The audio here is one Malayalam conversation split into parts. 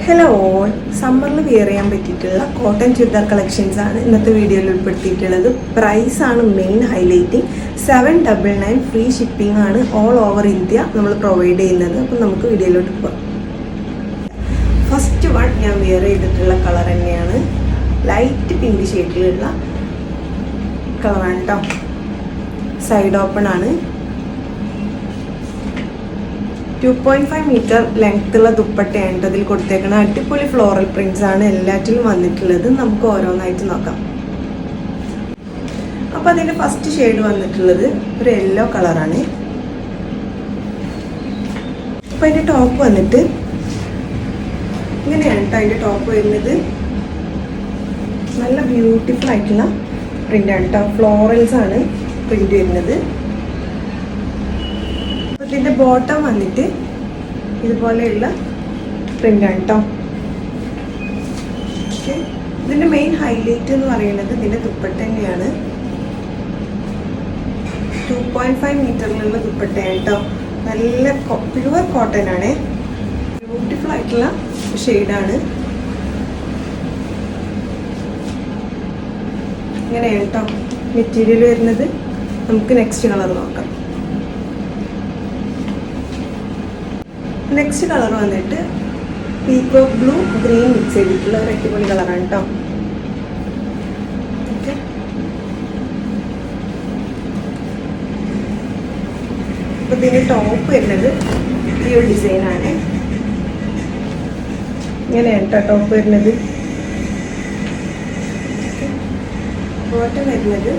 ഹലോ ഓൾ, സമ്മറിൽ വെയർ ചെയ്യാൻ പറ്റിയിട്ടുള്ള കോട്ടൺ ചുരിദാർ കളക്ഷൻസ് ആണ് ഇന്നത്തെ വീഡിയോയിൽ ഉൾപ്പെടുത്തിയിട്ടുള്ളത്. പ്രൈസ് ആണ് മെയിൻ ഹൈലൈറ്റിംഗ്. 799 ഫ്രീ ഷിപ്പിംഗ് ആണ് ഓൾ ഓവർ ഇന്ത്യ നമ്മൾ പ്രൊവൈഡ് ചെയ്യുന്നത്. അപ്പം നമുക്ക് വീഡിയോയിലോട്ട് പോകാം. ഫസ്റ്റ് വൺ ഞാൻ വെയർ ചെയ്തിട്ടുള്ള കളർ തന്നെയാണ്, ലൈറ്റ് പിങ്ക് ഷെയ്ഡിലുള്ള കളറാണ് കേട്ടോ. സൈഡ് ഓപ്പൺ ആണ്. 2.5 മീറ്റർ ലെങ്ത്തുള്ള ദുപ്പട്ടയാണ് അതിൽ കൊടുത്തേക്കുന്നത്. അടിപൊളി ഫ്ലോറൽ പ്രിന്റ്സ് ആണ് എല്ലാറ്റിലും വന്നിട്ടുള്ളത്. നമുക്ക് ഓരോന്നായിട്ട് നോക്കാം. അപ്പോൾ അതിൻ്റെ ഫസ്റ്റ് ഷെയ്ഡ് വന്നിട്ടുള്ളത് ഒരു യെല്ലോ കളറാണ്. അപ്പോൾ അതിൻ്റെ ടോപ്പ് വന്നിട്ട് ഇങ്ങനെയാണ് കേട്ടോ. അതിൻ്റെ ടോപ്പ് വരുന്നത് നല്ല ബ്യൂട്ടിഫുൾ ആയിട്ടുള്ള പ്രിൻ്റാണ് കേട്ടോ. ഫ്ലോറൽസ് ആണ് പ്രിൻ്റ് വരുന്നത്. ഇതിൻ്റെ ബോട്ടം വന്നിട്ട് ഇതുപോലെയുള്ള പ്രിൻ്റാണ് കേട്ടോ. ഓക്കെ, ഇതിൻ്റെ മെയിൻ ഹൈലൈറ്റ് എന്ന് പറയുന്നത് ഇതിൻ്റെ ദുപ്പട്ട തന്നെയാണ്. 2.5 മീറ്ററിലുള്ള ദുപ്പട്ടയാണ് കേട്ടോ. നല്ല പ്യുവർ കോട്ടൺ ആണ്. ബ്യൂട്ടിഫുൾ ആയിട്ടുള്ള ഷെയ്ഡാണ്. ഇങ്ങനെയാണ് കേട്ടോ മെറ്റീരിയൽ വരുന്നത്. നമുക്ക് നെക്സ്റ്റ് കളർ നോക്കാം. നെക്സ്റ്റ് കളർ വന്നിട്ട് പീകോക്ക് ബ്ലൂ ഗ്രീൻ മിക്സ് ചെയ്തിട്ടുള്ള ഒരു അടിപൊളി കളറാണ് കേട്ടോ. ഓക്കെ, അപ്പോൾ ഇതിൻ്റെ ടോപ്പ് വരുന്നത് ഈ ഒരു ഡിസൈനാണ്. ഇങ്ങനെയാണ് കേട്ടോ ടോപ്പ് വരുന്നത്. ബോട്ടം വരുന്നത്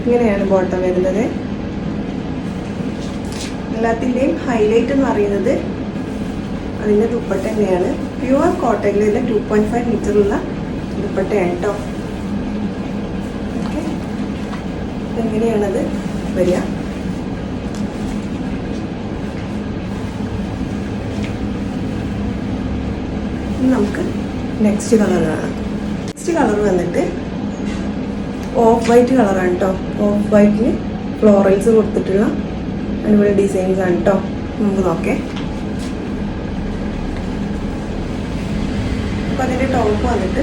ഇങ്ങനെയാണ് ബോട്ടം വരുന്നത്. എല്ലാത്തിൻ്റെയും ഹൈലൈറ്റ് എന്ന് പറയുന്നത് അതിൻ്റെ ദുപ്പട്ട തന്നെയാണ്. പ്യുവർ കോട്ടണിലുള്ള 2.5 മീറ്ററുള്ള ദുപ്പട്ടയാണ് കേട്ടോ. ഓക്കെ, എങ്ങനെയാണത് വരിക? നമുക്ക് നെക്സ്റ്റ് കളർ കാണാം. നെക്സ്റ്റ് കളർ വന്നിട്ട് ഓഫ് വൈറ്റ് കളറാണ് കേട്ടോ. ഓഫ് വൈറ്റിൽ ഫ്ലോറൽസ് കൊടുത്തിട്ടുള്ള അടിപൊളി ഡിസൈൻസ് ആണ് കേട്ടോ. നമുക്ക് നോക്കേ. അപ്പോൾ അതിൻ്റെ ടോപ്പ് വന്നിട്ട്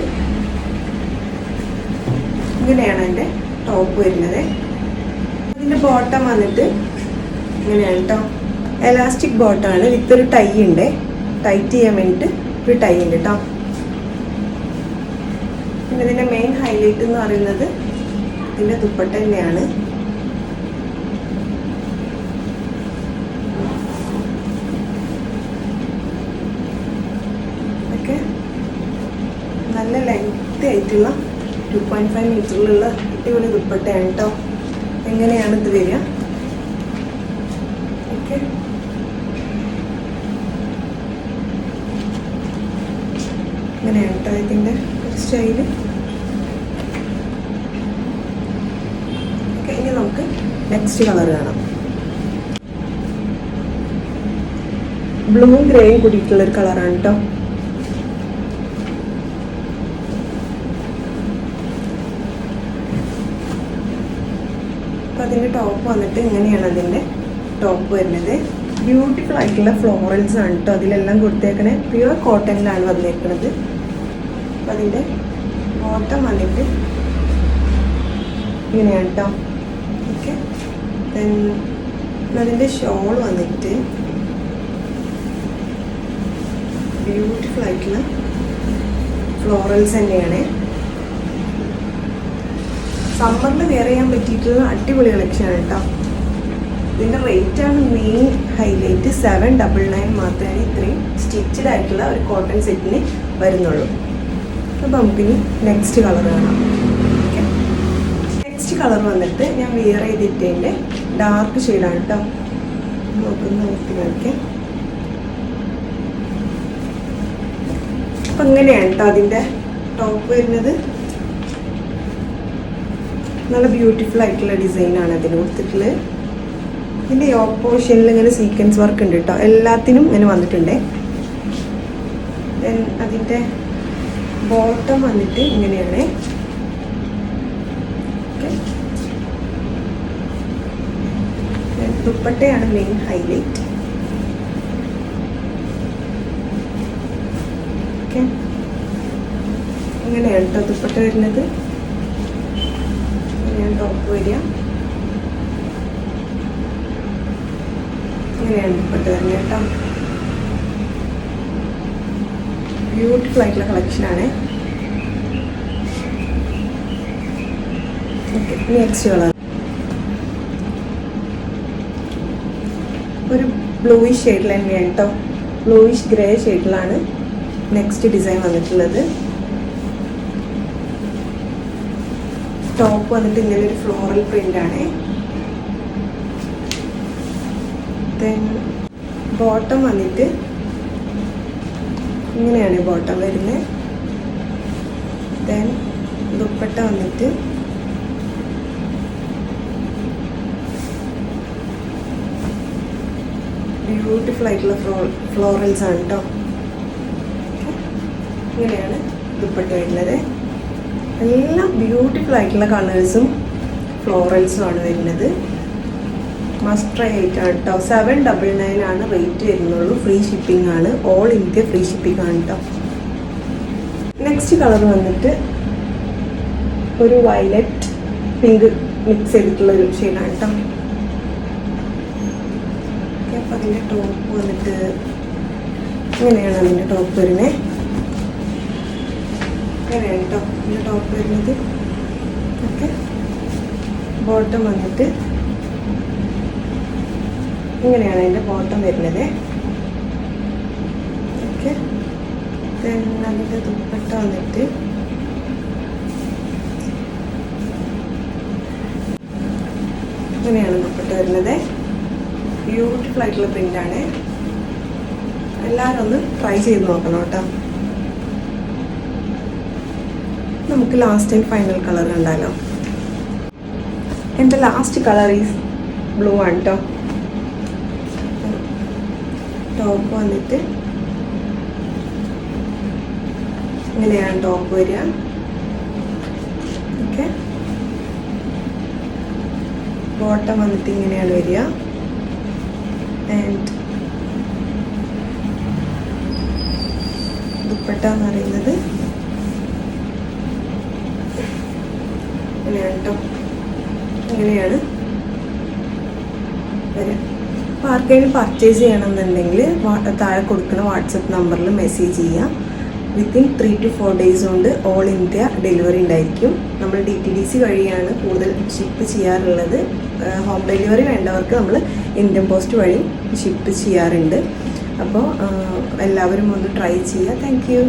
ഇങ്ങനെയാണ് അതിൻ്റെ ടോപ്പ് വരുന്നത്. അതിൻ്റെ ബോട്ടം വന്നിട്ട് ഇങ്ങനെയാണ് കേട്ടോ. എലാസ്റ്റിക് ബോട്ടമാണ് വിത്ത് ഒരു ടൈ ഉണ്ട്. ടൈറ്റ് ചെയ്യാൻ വേണ്ടിയിട്ട് ഒരു ടൈ ഉണ്ട് കേട്ടോ. പിന്നെ ഇതിൻ്റെ മെയിൻ ഹൈലൈറ്റ് എന്ന് പറയുന്നത് ഇതിൻ്റെ ദുപ്പട്ട തന്നെയാണ്. നല്ല ലെങ്ത് ആയിട്ടുള്ള 2.5 മീറ്ററിലുള്ള അടിപൊളി ദുപ്പട്ടയാണ് കേട്ടോ. എങ്ങനെയാണ് ഇത് വരിക? ഓക്കെ, ഇങ്ങനെയാണ് കേട്ടോ ഇതിൻ്റെ സ്റ്റൈല്. ഓക്കെ, ഇനി നമുക്ക് നെക്സ്റ്റ് കളർ കാണാം. ബ്ലൂവും ഗ്രേയും കൂടിയിട്ടുള്ളൊരു കളറാണ് കേട്ടോ. അതിൻ്റെ ടോപ്പ് വന്നിട്ട് ഇങ്ങനെയാണ് അതിൻ്റെ ടോപ്പ് വരുന്നത്. ബ്യൂട്ടിഫുൾ ആയിട്ടുള്ള ഫ്ലോറൽസ് ആണ് കേട്ടോ അതിലെല്ലാം കൊടുത്തേക്കണേ. പ്യുവർ കോട്ടണിലാണ് വന്നേക്കുന്നത്. അപ്പം അതിൻ്റെ ബോട്ടം വന്നിട്ട് ഇങ്ങനെയാണ് കേട്ടോ. ഓക്കെ, ദെൻ അതിൻ്റെ ഷോൾ വന്നിട്ട് ബ്യൂട്ടിഫുൾ ആയിട്ടുള്ള ഫ്ലോറൽസ് തന്നെയാണ്. സമ്മറിൽ വെയർ ചെയ്യാൻ പറ്റിയിട്ടുള്ള അടിപൊളി കളക്ഷനാണ് കേട്ടോ. ഇതിൻ്റെ റേറ്റാണ് മെയിൻ ഹൈലൈറ്റ്. 799 മാത്രമേ ഇത്രയും സ്റ്റിച്ചഡ് ആയിട്ടുള്ള ഒരു കോട്ടൺ സെറ്റിന് വരുന്നുള്ളൂ. അപ്പോൾ നമുക്കിനി നെക്സ്റ്റ് കളർ കാണാം. ഓക്കെ, നെക്സ്റ്റ് കളർ വന്നിട്ട് ഞാൻ വെയർ ചെയ്തിട്ടതിൻ്റെ ഡാർക്ക് ഷെയ്ഡാണ് കേട്ടോ. നോക്കി കാണിക്കാം. അപ്പം ഇങ്ങനെയാണ് കേട്ടോ അതിൻ്റെ ടോപ്പ് വരുന്നത്. നല്ല ബ്യൂട്ടിഫുൾ ആയിട്ടുള്ള ഡിസൈനാണ് അതിന് കൊടുത്തിട്ടുള്ളത്. ഇതിൻ്റെ ഓപ്പോഷനിൽ ഇങ്ങനെ സീക്വൻസ് വർക്ക് ഉണ്ട് കേട്ടോ. എല്ലാത്തിനും ഇങ്ങനെ വന്നിട്ടുണ്ട്. ദെൻ അതിൻ്റെ ബോട്ടം വന്നിട്ട് ഇങ്ങനെയാണ്. ഓക്കെ, ദുപ്പട്ടയാണ് മെയിൻ ഹൈലൈറ്റ്. ഇങ്ങനെയാണ് കേട്ടോ ദുപ്പട്ട വരുന്നത്. ഇങ്ങനെയാണ് ടോപ്പ് വരിക. ഇങ്ങനെയാണ് ദുപ്പട്ട വരുന്നത് കേട്ടോ. ബ്യൂട്ടിഫുൾ ആയിട്ടുള്ള കളക്ഷനാണ്. ഓക്കെ, നെക്സ്റ്റ് കളർ ഒരു ബ്ലൂയിഷ് ഷെയ്ഡിൽ തന്നെയാണ് കേട്ടോ. ബ്ലൂയിഷ് ഗ്രേ ഷെയ്ഡിലാണ് നെക്സ്റ്റ് ഡിസൈൻ വന്നിട്ടുള്ളത്. ടോപ്പ് വന്നിട്ട് ഇങ്ങനെ ഒരു ഫ്ലോറൽ പ്രിന്റ് ആണ്. ദെൻ ബോട്ടം വന്നിട്ട് ഇങ്ങനെയാണ് ബോട്ടം വരുന്നത്. ദെൻ ദുപ്പട്ട വന്നിട്ട് ബ്യൂട്ടിഫുൾ ആയിട്ടുള്ള ഫ്ലോറൽസ് ആണ് കേട്ടോ. ഇങ്ങനെയാണ് ദുപ്പട്ട വരുന്നത്. എല്ലാം ബ്യൂട്ടിഫുൾ ആയിട്ടുള്ള കളേഴ്സും ഫ്ലോറൽസും ആണ് വരുന്നത്. മസ്റ്റ് ട്രൈ ആയിട്ടാണ് കേട്ടോ. 799 ആണ് റേറ്റ് വരുന്നുള്ളൂ. ഫ്രീ ഷിപ്പിംഗ് ആണ്. ഓൾ ഇന്ത്യ ഫ്രീ ഷിപ്പിംഗ് ആണ് കേട്ടോ. നെക്സ്റ്റ് കളർ വന്നിട്ട് ഒരു വയലറ്റ് പിങ്ക് മിക്സ് ചെയ്തിട്ടുള്ള ഒരു ഷെയ്ഡാണ് കേട്ടോ. അപ്പം അതിൻ്റെ ടോപ്പ് വന്നിട്ട് ഇങ്ങനെയാണ് അതിൻ്റെ ടോപ്പ് വരുന്നത്. ഇങ്ങനെയാണ് കേട്ടോ ഇതിൻ്റെ ടോപ്പ് വരുന്നത്. ഓക്കെ, ബോട്ടം വന്നിട്ട് ഇങ്ങനെയാണ് അതിൻ്റെ ബോട്ടം വരുന്നത്. ഓക്കെ, അതിൻ്റെ ദുപ്പട്ട വന്നിട്ട് ഇങ്ങനെയാണ് ദുപ്പട്ട വരുന്നത്. ബ്യൂട്ടിഫുൾ ആയിട്ടുള്ള പ്രിൻ്റാണ്. എല്ലാവരും ഒന്ന് ട്രൈ ചെയ്ത് നോക്കണം കേട്ടോ. നമുക്ക് ലാസ്റ്റ് ആൻഡ് ഫൈനൽ കളർ കണ്ടാലോ. എൻ്റെ ലാസ്റ്റ് കളർ ഈസ് ബ്ലൂ ആണ് കേട്ടോ. ടോപ്പ് വന്നിട്ട് ഇങ്ങനെയാണ് ടോപ്പ് വരിക. ഓക്കെ, ബോട്ടം വന്നിട്ട് ഇങ്ങനെയാണ് വരിക. ആൻഡ് ദുപ്പട്ട എന്ന് പറയുന്നത് ഇങ്ങനെയാണ് കേട്ടോ. ഇങ്ങനെയാണ് വരിക. അപ്പോൾ ആർക്കെങ്കിലും പർച്ചേസ് ചെയ്യണമെന്നുണ്ടെങ്കിൽ താഴെ കൊടുക്കുന്ന വാട്സപ്പ് നമ്പറിൽ മെസ്സേജ് ചെയ്യാം. വിത്തിൻ 3 to 4 days കൊണ്ട് ഓൾ ഇന്ത്യ ഡെലിവറി ഉണ്ടായിരിക്കും. നമ്മൾ DTDC വഴിയാണ് കൂടുതൽ ഷിപ്പ് ചെയ്യാറുള്ളത്. ഹോം ഡെലിവറി വേണ്ടവർക്ക് നമ്മൾ ഇന്ത്യൻ പോസ്റ്റ് വഴി ഷിപ്പ് ചെയ്യാറുണ്ട്. അപ്പോൾ എല്ലാവരും ഒന്ന് ട്രൈ ചെയ്യുക. Thank you.